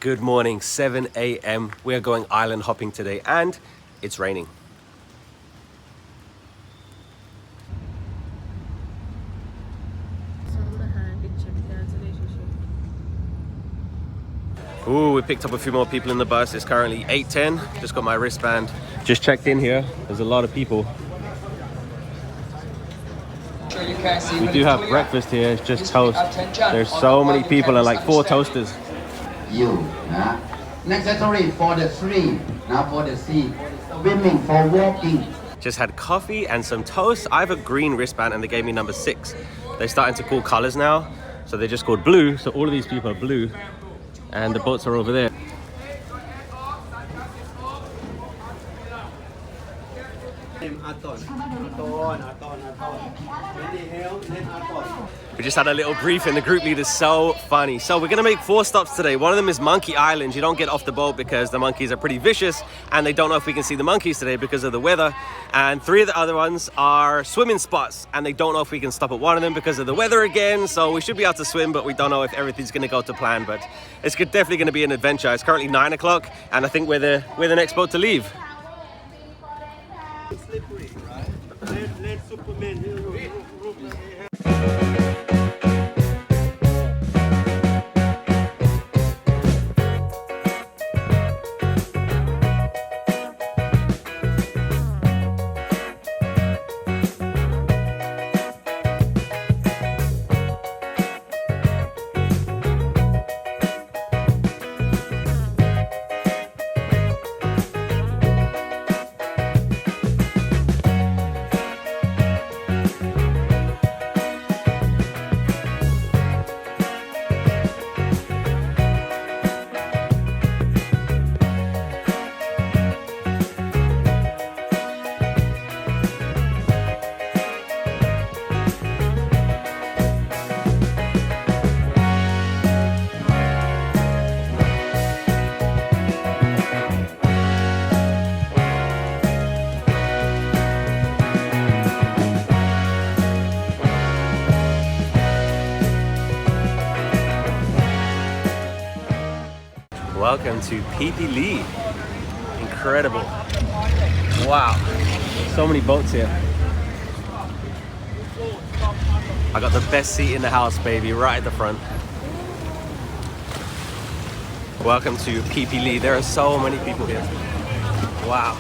Good morning, 7 a.m. We're going island hopping today and it's raining. Ooh, we picked up a few more people in the bus. It's currently 8:10. Just got my wristband. Just checked in here. There's a lot of people. We do have breakfast here. It's just toast. There's so many people and like 4 toasters. Necessary for the swim, now for the sea, swimming, for walking. Just had coffee and some toast. I have a green wristband and they gave me number 6. They're starting to call colors now. So they're just called blue. So all of these people are blue. And the boats are over there. We just had a little briefing. The group leader's so funny. So we're gonna make 4 stops today. One of them is Monkey Island. You don't get off the boat because the monkeys are pretty vicious and they don't know if we can see the monkeys today because of the weather. And 3 of the other ones are swimming spots and they don't know if we can stop at one of them because of the weather again. So we should be able to swim, but we don't know if everything's gonna go to plan. But it's definitely gonna be an adventure. It's currently 9 o'clock and I think we're the next boat to leave. Slippery, right? Let Superman. Welcome to Phi Phi Lee. Incredible. Wow. So many boats here. I got the best seat in the house, baby, right at the front. Welcome to Phi Phi Lee. There are so many people here. Wow.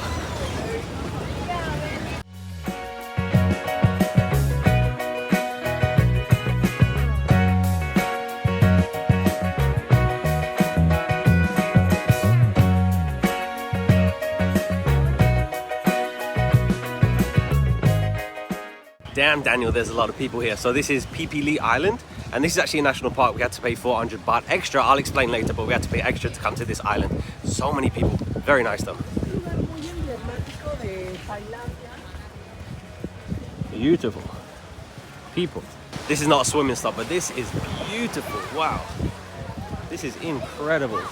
Damn, Daniel, there's a lot of people here. So this is Phi Phi Lee Island, and this is actually a national park. We had to pay 400 baht extra. I'll explain later, but we had to pay extra to come to this island. So many people. Very nice though. Beautiful people. This is not a swimming stop, but this is beautiful. Wow. This is incredible.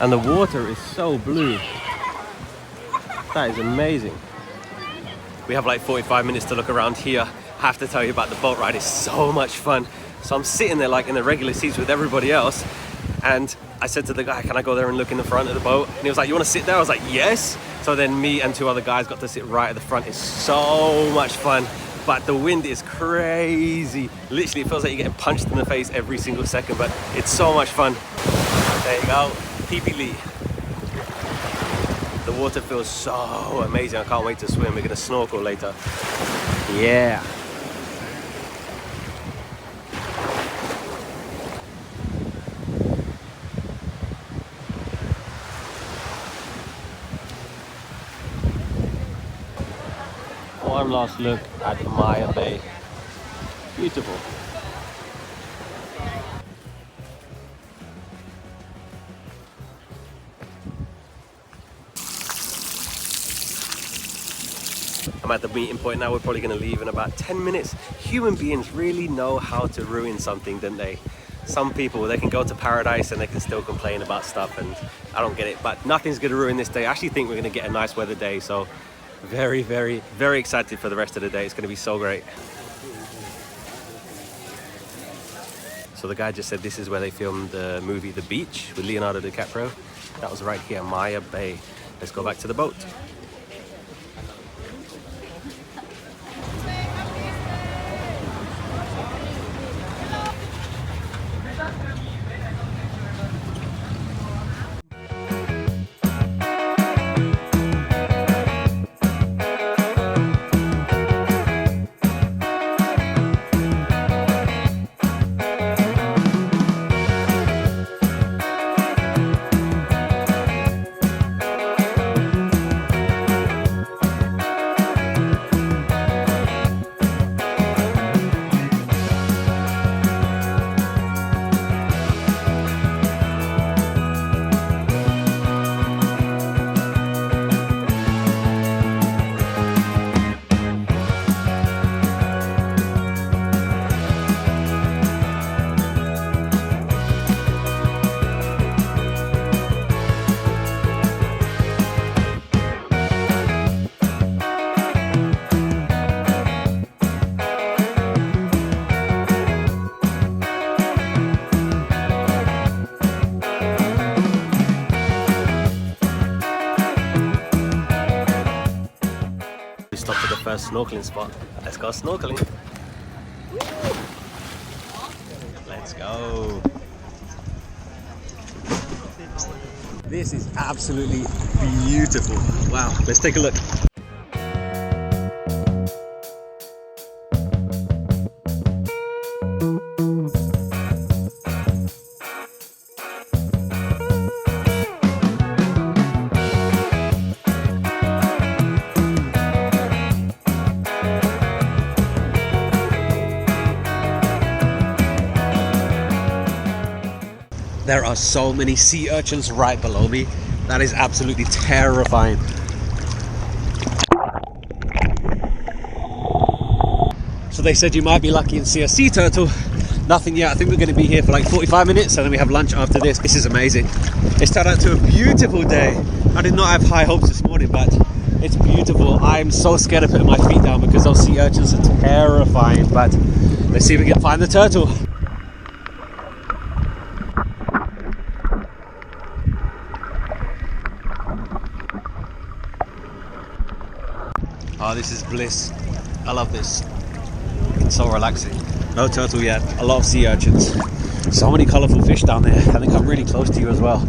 And the water is so blue. That is amazing. We have like 45 minutes to look around here. I have to tell you about the boat ride. It's so much fun. So I'm sitting there like in the regular seats with everybody else. And I said to the guy, can I go there and look in the front of the boat? And he was like, you want to sit there? I was like, yes. So then me and 2 other guys got to sit right at the front. It's so much fun. But the wind is crazy. Literally, it feels like you're getting punched in the face every single second, but it's so much fun. There you go, Phi Phi Lee. The water feels so amazing. I can't wait to swim. We're gonna snorkel later. Yeah. One last look at Maya Bay. Beautiful. I'm at the meeting point now. We're probably going to leave in about 10 minutes. Human beings really know how to ruin something, don't they? Some people, they can go to paradise and they can still complain about stuff, and I don't get it. But nothing's going to ruin this day. I actually think we're going to get a nice weather day. So very, very, very excited for the rest of the day. It's going to be so great. So the guy just said this is where they filmed the movie The Beach with Leonardo DiCaprio. That was right here, Maya Bay. Let's go back to the boat. Stopped at the first snorkeling spot. Let's go snorkeling. Let's go. This is absolutely beautiful. Wow, let's take a look. There are so many sea urchins right below me. That is absolutely terrifying. So they said you might be lucky and see a sea turtle. Nothing yet. I think we're going to be here for like 45 minutes and then we have lunch after this. This is amazing. It's turned out to a beautiful day. I did not have high hopes this morning, but it's beautiful. I'm so scared of putting my feet down because those sea urchins are terrifying. But let's see if we can find the turtle. Oh, this is bliss. I love this. It's so relaxing. No turtle yet. A lot of sea urchins. So many colourful fish down there. I think I'm really close to you as well.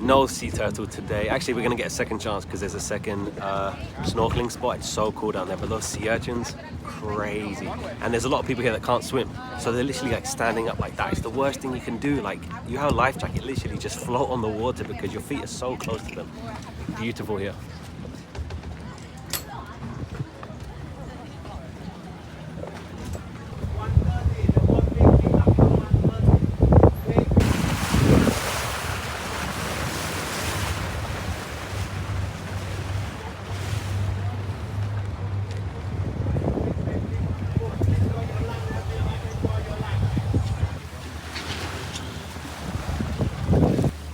No sea turtle today. Actually, we're going to get a second chance because there's a second snorkeling spot. It's so cool down there. But those sea urchins, crazy. And there's a lot of people here that can't swim. So they're literally like standing up like that. It's the worst thing you can do. Like, you have a life jacket, literally just float on the water because your feet are so close to them. Beautiful here.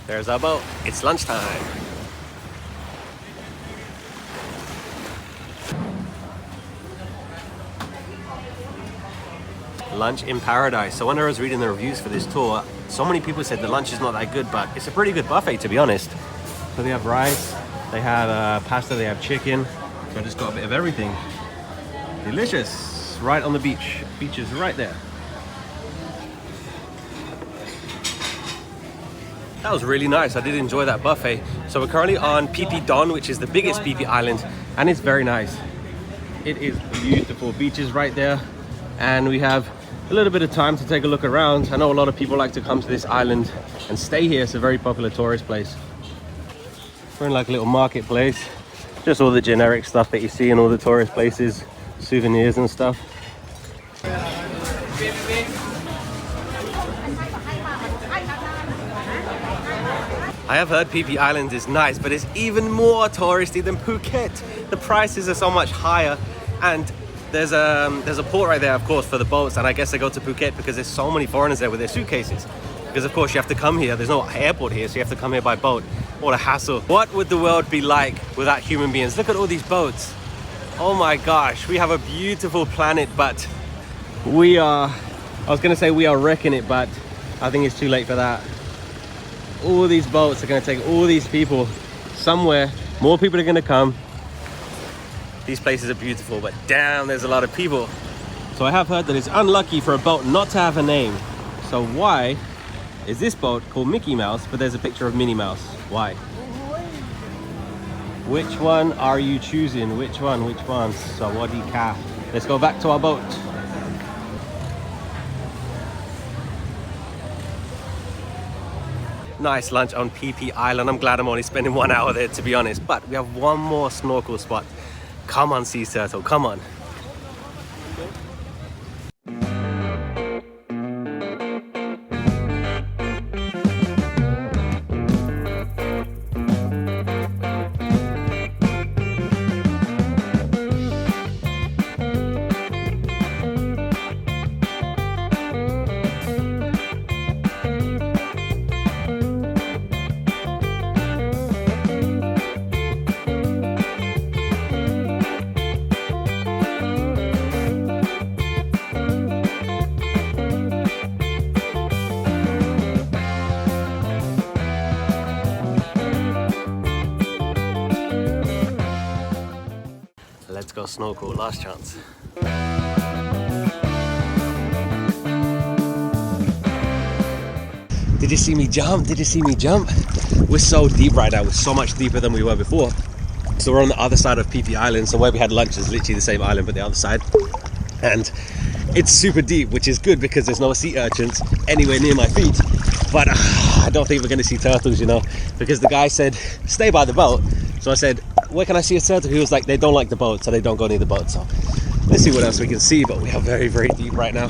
There's our boat. It's lunchtime. Lunch in paradise. So when I was reading the reviews for this tour, so many people said the lunch is not that good, but it's a pretty good buffet, to be honest. So they have rice, they have pasta, they have chicken. So I just got a bit of everything. Delicious. Right on the beach. Beach is right there. That was really nice. I did enjoy that buffet. So we're currently on Phi Phi Don, which is the biggest Phi Phi island, and it's very nice. It is beautiful. Beach is right there, and we have a little bit of time to take a look around. I know a lot of people like to come to this island and stay here. It's a very popular tourist place. We're in like a little marketplace. Just all the generic stuff that you see in all the tourist places, souvenirs and stuff. I have heard Phi Phi Island is nice, but it's even more touristy than Phuket. The prices are so much higher, and there's a port right there, of course, for the boats, and I guess they go to Phuket because there's so many foreigners there with their suitcases. because of course you have to come here. There's no airport here, so you have to come here by boat. What a hassle. What would the world be like without human beings? Look at all these boats. Oh my gosh, we have a beautiful planet, but we are, I was gonna say we are wrecking it, but I think it's too late for that. All these boats are gonna take all these people somewhere. More people are gonna come. These places are beautiful, but damn, there's a lot of people. So I have heard that it's unlucky for a boat not to have a name. So why is this boat called Mickey Mouse, but there's a picture of Minnie Mouse? Why? Which one are you choosing? Which one? Which one? Sawadee ka. Let's go back to our boat. Nice lunch on Phi Phi Island. I'm glad I'm only spending 1 hour there, to be honest. But we have one more snorkel spot. Come on, sea turtle, come on. Let's go snorkel, last chance. Did you see me jump? Did you see me jump? We're so deep right now. We're so much deeper than we were before. So we're on the other side of Phi Phi Island. So where we had lunch is literally the same island, but the other side. And it's super deep, which is good because there's no sea urchins anywhere near my feet. But I don't think we're gonna see turtles, you know, because the guy said, stay by the boat. So I said, where can I see a turtle? He was like, they don't like the boat, so they don't go near the boat. So let's see what else we can see, but we are very, very deep right now.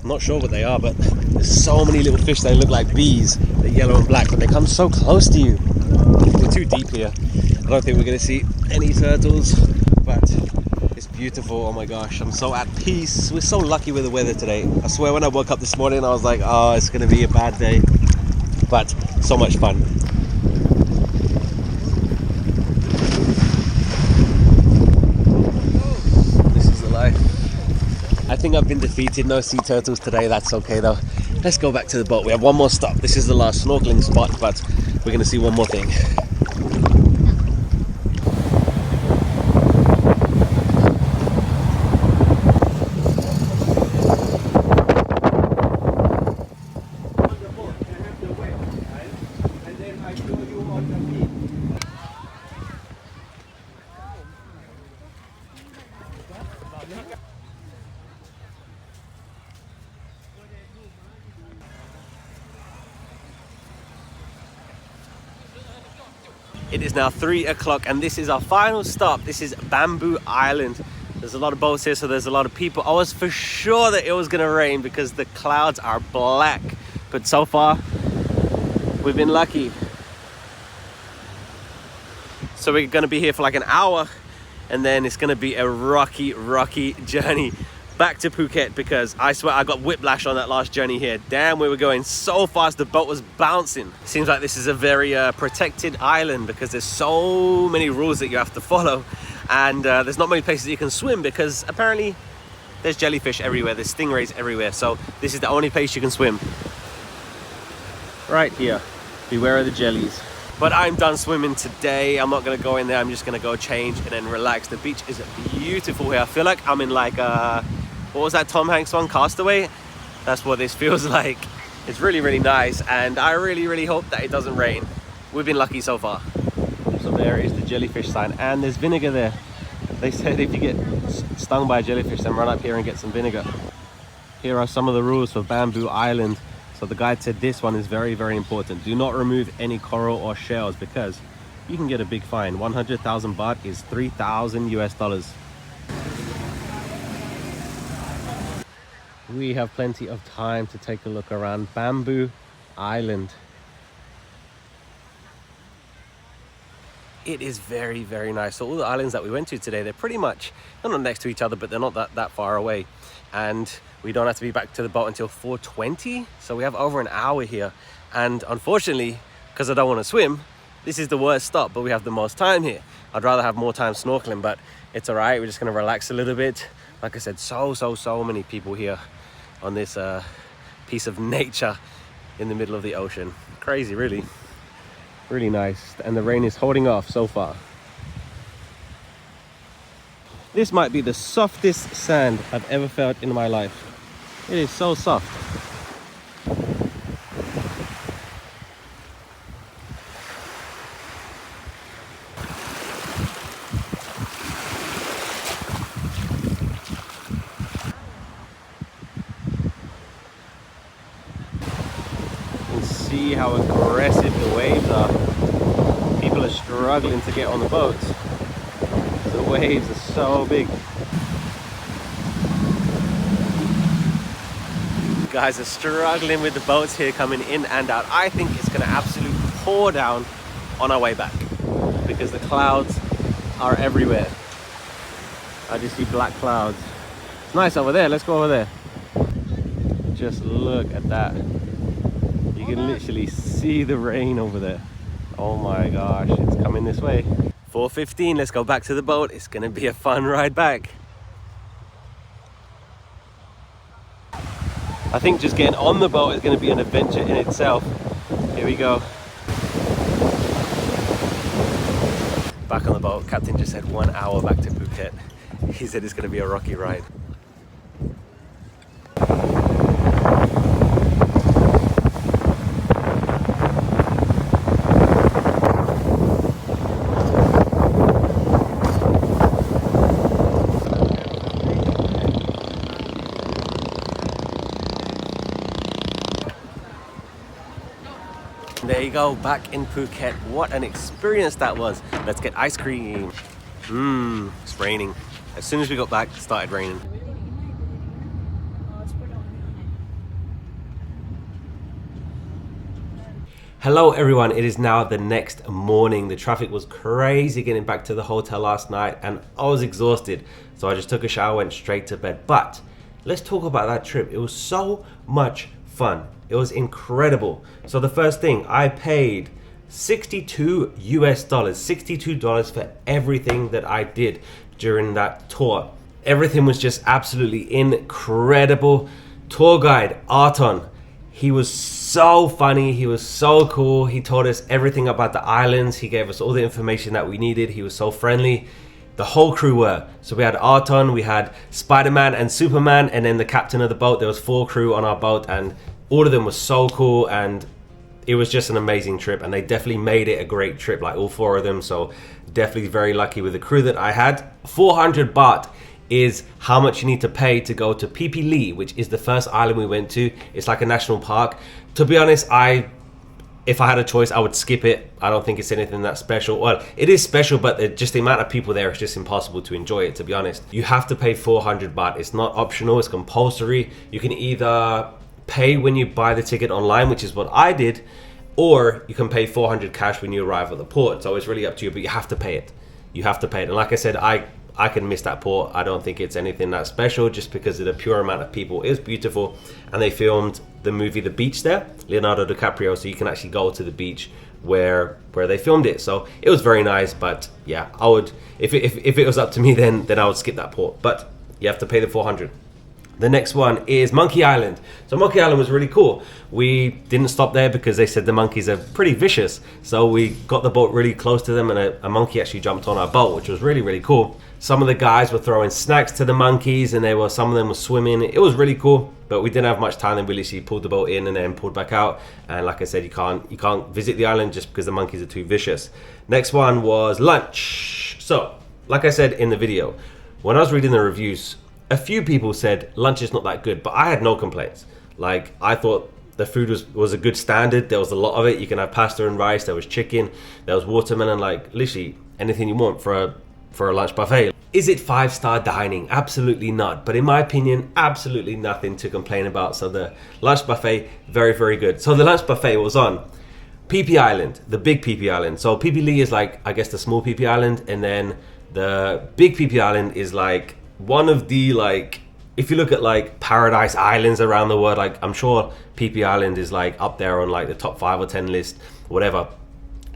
Not sure what they are, but there's so many little fish. They look like bees. They're yellow and black, but they come so close to you. We're too deep here. I don't think we're going to see any turtles, but it's beautiful. Oh my gosh, I'm so at peace. We're so lucky with the weather today. I swear when I woke up this morning I was like, oh, it's going to be a bad day, but so much fun. This is the life. I think I've been defeated. No sea turtles today. That's okay though. Let's go back to the boat. We have one more stop. This is the last snorkeling spot, but we're going to see one more thing. It is now 3 o'clock and this is our final stop. This is Bamboo Island. There's a lot of boats here, so there's a lot of people. I was for sure that it was gonna rain because the clouds are black. But so far, we've been lucky. So we're gonna be here for like an hour and then it's gonna be a rocky journey back to Phuket, because I swear I got whiplash on that last journey here. Damn, we were going so fast, the boat was bouncing. Seems like this is a very protected island because there's so many rules that you have to follow, and there's not many places you can swim because apparently there's jellyfish everywhere, there's stingrays everywhere, so this is the only place you can swim. Right here, beware of the jellies. But I'm done swimming today. I'm not gonna go in there, I'm just gonna go change and then relax. The beach is beautiful here. I feel like I'm in like what was that Tom Hanks one, Castaway? That's what this feels like. It's really nice, and I really hope that it doesn't rain. We've been lucky so far. So there is the jellyfish sign, and there's vinegar there. They said if you get stung by a jellyfish, then run up here and get some vinegar. Here are some of the rules for Bamboo Island. So the guide said this one is very important. Do not remove any coral or shells because you can get a big fine. 100,000 baht is $3,000 US. we have plenty of time to take a look around Bamboo Island. It is very, very nice. So all the islands that we went to today, they're pretty much, they're not next to each other, but they're not that far away. And we don't have to be back to the boat until 4:20. So we have over an hour here. And unfortunately, because I don't want to swim, this is the worst stop, but we have the most time here. I'd rather have more time snorkeling, but it's all right. We're just gonna relax a little bit. Like I said, so many people here on this piece of nature in the middle of the ocean. Crazy, really. Really nice, and the rain is holding off so far. This might be the softest sand I've ever felt in my life. It is so soft. You can see how aggressive the waves are. People are struggling to get on the boats. The waves are so big. Guys are struggling with the boats here coming in and out. I think it's gonna absolutely pour down on our way back because the clouds are everywhere. I just see black clouds. It's nice over there. Let's go over there. Just look at that. You can literally see the rain over there. Oh my gosh, it's coming this way. 4:15, let's go back to the boat. It's gonna be a fun ride back. I think just getting on the boat is gonna be an adventure in itself. Here we go. Back on the boat, Captain just said 1 hour back to Phuket. He said it's gonna be a rocky ride. There you go, back in Phuket. What an experience that was. Let's get ice cream. It's raining. As soon as we got back, it started raining. Hello everyone, it is now the next morning. The traffic was crazy getting back to the hotel last night and I was exhausted. So I just took a shower, went straight to bed. But let's talk about that trip. It was so much fun. It was incredible. So the first thing, I paid $62 $62 for everything that I did during that tour. Everything was just absolutely incredible. Tour guide, Arton, he was so funny, he was so cool. He taught us everything about the islands. He gave us all the information that we needed. He was so friendly. The whole crew were. So we had Arton, we had Spider-Man and Superman, and then the captain of the boat. There was 4 crew on our boat and all of them were so cool and it was just an amazing trip, and they definitely made it a great trip, like all 4 of them. So definitely very lucky with the crew that I had. 400 baht is how much you need to pay to go to Phi Phi Lee, which is the first island we went to. It's like a national park. To be honest, if I had a choice, I would skip it. I don't think it's anything that special. Well, it is special, but just the amount of people there, it's just impossible to enjoy it, to be honest. You have to pay 400 baht. It's not optional, it's compulsory. You can either pay when you buy the ticket online, which is what I did, or you can pay 400 cash when you arrive at the port. So it's really up to you, but you have to pay it. You have to pay it. And like I said, I can miss that port. I don't think it's anything that special just because of the pure amount of people. It is beautiful, and they filmed the movie The Beach there, Leonardo DiCaprio, so you can actually go to the beach where they filmed it. So it was very nice, but yeah, I would, if it was up to me, then I would skip that port, but you have to pay the 400. The next one is Monkey Island. So Monkey Island was really cool. We didn't stop there because they said the monkeys are pretty vicious. So we got the boat really close to them and a monkey actually jumped on our boat, which was really, really cool. Some of the guys were throwing snacks to the monkeys and some of them were swimming. It was really cool, but we didn't have much time and we literally pulled the boat in and then pulled back out. And like I said, you can't visit the island just because the monkeys are too vicious. Next one was lunch. So like I said in the video, when I was reading the reviews, a few people said lunch is not that good, but I had no complaints. Like, I thought the food was a good standard. There was a lot of it. You can have pasta and rice, there was chicken, there was watermelon, like literally anything you want for a lunch buffet. Is it 5-star dining? Absolutely not. But in my opinion, absolutely nothing to complain about. So the lunch buffet, very, very good. So the lunch buffet was on Phi Phi Island, the big Phi Phi Island. So Phi Phi Lee is like, I guess, the small Phi Phi Island. And then the big Phi Phi Island is like one of the, like, if you look at like paradise islands around the world, like I'm sure Phi Phi Island is like up there on like the top 5 or 10 list, whatever.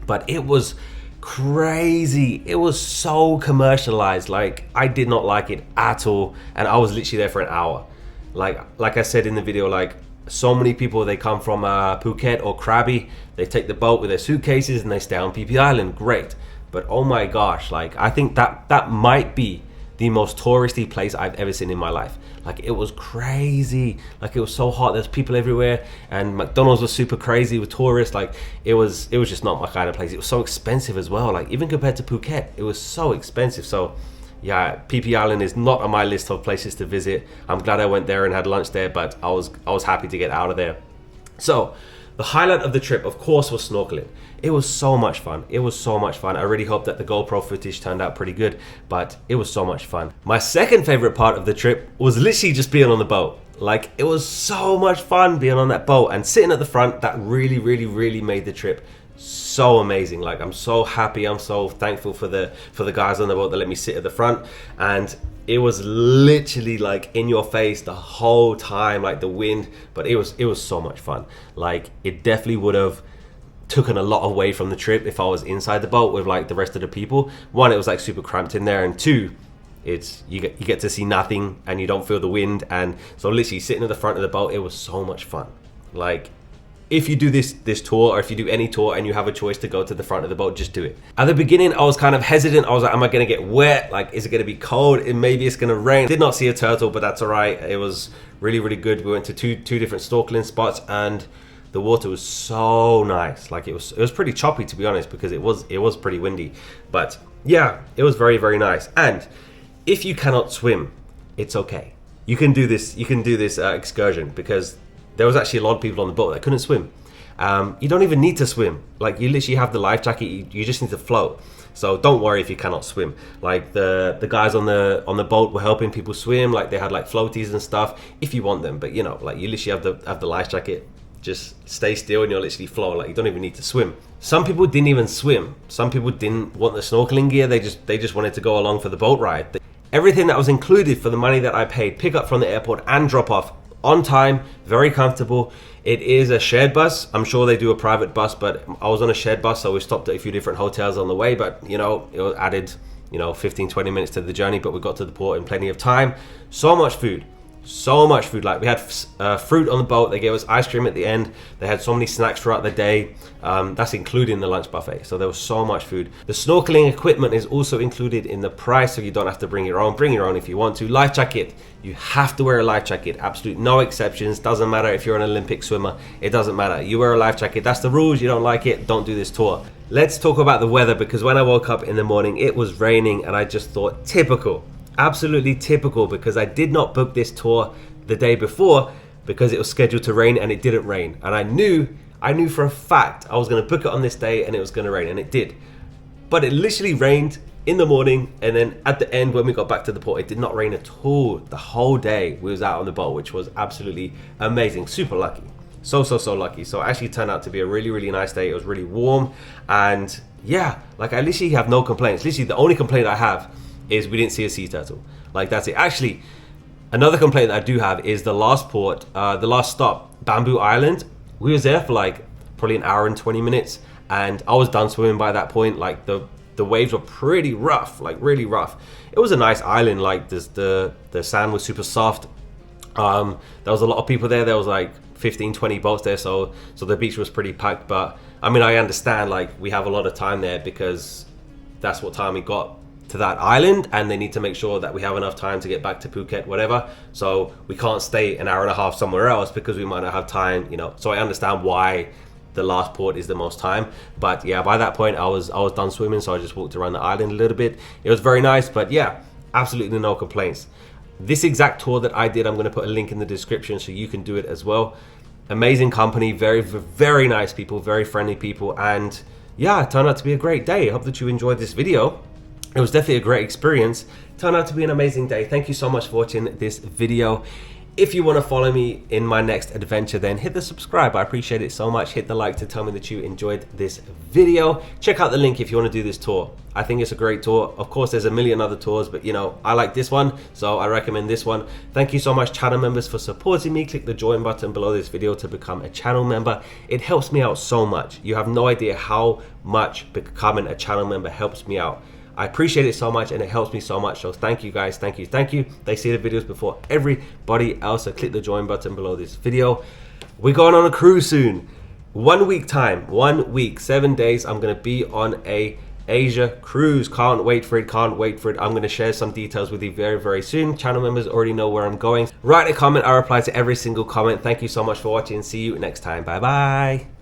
But it was crazy. It was so commercialized. Like I did not like it at all, and I was literally there for an hour. Like I said in the video, like so many people, they come from Phuket or Krabi, they take the boat with their suitcases and they stay on Phi Phi Island. Great, but oh my gosh, like I think that might be the most touristy place I've ever seen in my life. Like it was crazy. Like it was so hot. There's people everywhere, and McDonald's was super crazy with tourists. Like it was just not my kind of place. It was so expensive as well. Like even compared to Phuket, it was so expensive. So yeah, Phi Phi Island is not on my list of places to visit. I'm glad I went there and had lunch there, but I was happy to get out of there. So the highlight of the trip, of course, was snorkeling. It was so much fun. It was so much fun. I really hope that the GoPro footage turned out pretty good, but it was so much fun. My second favorite part of the trip was literally just being on the boat. Like it was so much fun being on that boat and sitting at the front. That really, really, really made the trip so amazing. Like I'm so happy. I'm so thankful for the guys on the boat that let me sit at the front, and it was literally like in your face the whole time, like the wind, but it was so much fun. Like it definitely would have taken a lot away from the trip if I was inside the boat with like the rest of the people. One, it was like super cramped in there, and two, it's you get to see nothing and you don't feel the wind. And so literally sitting at the front of the boat, it was so much fun. Like if you do this tour, or if you do any tour and you have a choice to go to the front of the boat, just do it. At the beginning, I was kind of hesitant. I was like, am I gonna get wet? Like, is it gonna be cold? And maybe it's gonna rain. Did not see a turtle, but that's all right. It was really, really good. We went to two different snorkeling spots, and the water was so nice. Like it was pretty choppy, to be honest, because it was pretty windy. But yeah, it was very, very nice. And if you cannot swim, it's okay. You can do this excursion, because there was actually a lot of people on the boat that couldn't swim. You don't even need to swim. Like you literally have the life jacket. You just need to float. So don't worry if you cannot swim. Like the guys on the boat were helping people swim. Like they had like floaties and stuff if you want them. But you know, like you literally have the life jacket. Just stay still and you'll literally float. Like you don't even need to swim. Some people didn't even swim. Some people didn't want the snorkeling gear. They just wanted to go along for the boat ride. Everything that was included for the money that I paid, pick up from the airport and drop off on time, very comfortable. It is a shared bus. I'm sure they do a private bus, but I was on a shared bus, so we stopped at a few different hotels on the way. But you know, it added 15-20 minutes to the journey, but we got to the port in plenty of time. So much food. Like we had fruit on the boat. They gave us ice cream at the end. They had so many snacks throughout the day. That's including the lunch buffet. So there was so much food. The snorkeling equipment is also included in the price, so you don't have to bring your own. Bring your own if you want to. Life jacket. You have to wear a life jacket. Absolute no exceptions. Doesn't matter if you're an Olympic swimmer. It doesn't matter. You wear a life jacket. That's the rules. You don't like it, don't do this tour. Let's talk about the weather, because when I woke up in the morning, it was raining, and I just thought, typical. Absolutely typical, because I did not book this tour the day before because it was scheduled to rain, and it didn't rain. And I knew for a fact I was going to book it on this day and it was going to rain, and it did. But it literally rained in the morning, and then at the end when we got back to the port, it did not rain at all. The whole day we was out on the boat, which was absolutely amazing. Super lucky. So lucky. So it actually turned out to be a really, really nice day. It was really warm, and yeah, like I literally have no complaints. Literally the only complaint I have is we didn't see a sea turtle. Like that's it. Actually, another complaint that I do have is the last port, the last stop, Bamboo Island. We was there for like probably an hour and 20 minutes, and I was done swimming by that point. Like the waves were pretty rough, like really rough. It was a nice island. Like the sand was super soft. There was a lot of people there. There was like 15-20 boats there, so the beach was pretty packed. But I mean, I understand, like we have a lot of time there because that's what time we got to that island, and they need to make sure that we have enough time to get back to Phuket, whatever. So we can't stay an hour and a half somewhere else because we might not have time, you know. So I understand why the last port is the most time. But yeah, by that point I was done swimming, so I just walked around the island a little bit. It was very nice, but yeah, absolutely no complaints. This exact tour that I did, I'm going to put a link in the description so you can do it as well. Amazing company, very, very nice people, very friendly people, and yeah, it turned out to be a great day. I hope that you enjoyed this video. It was definitely a great experience. Turned out to be an amazing day. Thank you so much for watching this video. If you want to follow me in my next adventure, then hit the subscribe. I appreciate it so much. Hit the like to tell me that you enjoyed this video. Check out the link if you want to do this tour. I think it's a great tour. Of course, there's a million other tours, but you know, I like this one, so I recommend this one. Thank you so much, channel members, for supporting me. Click the join button below this video to become a channel member. It helps me out so much. You have no idea how much becoming a channel member helps me out. I appreciate it so much and it helps me so much. So thank you guys, thank you, thank you. They see the videos before everybody else, so click the join button below this video. We're going on a cruise soon. 1 week time, 1 week, 7 days. I'm gonna be on a Asia cruise. Can't wait for it, can't wait for it. I'm gonna share some details with you very, very soon. Channel members already know where I'm going. Write a comment, I reply to every single comment. Thank you so much for watching. See you next time, bye bye.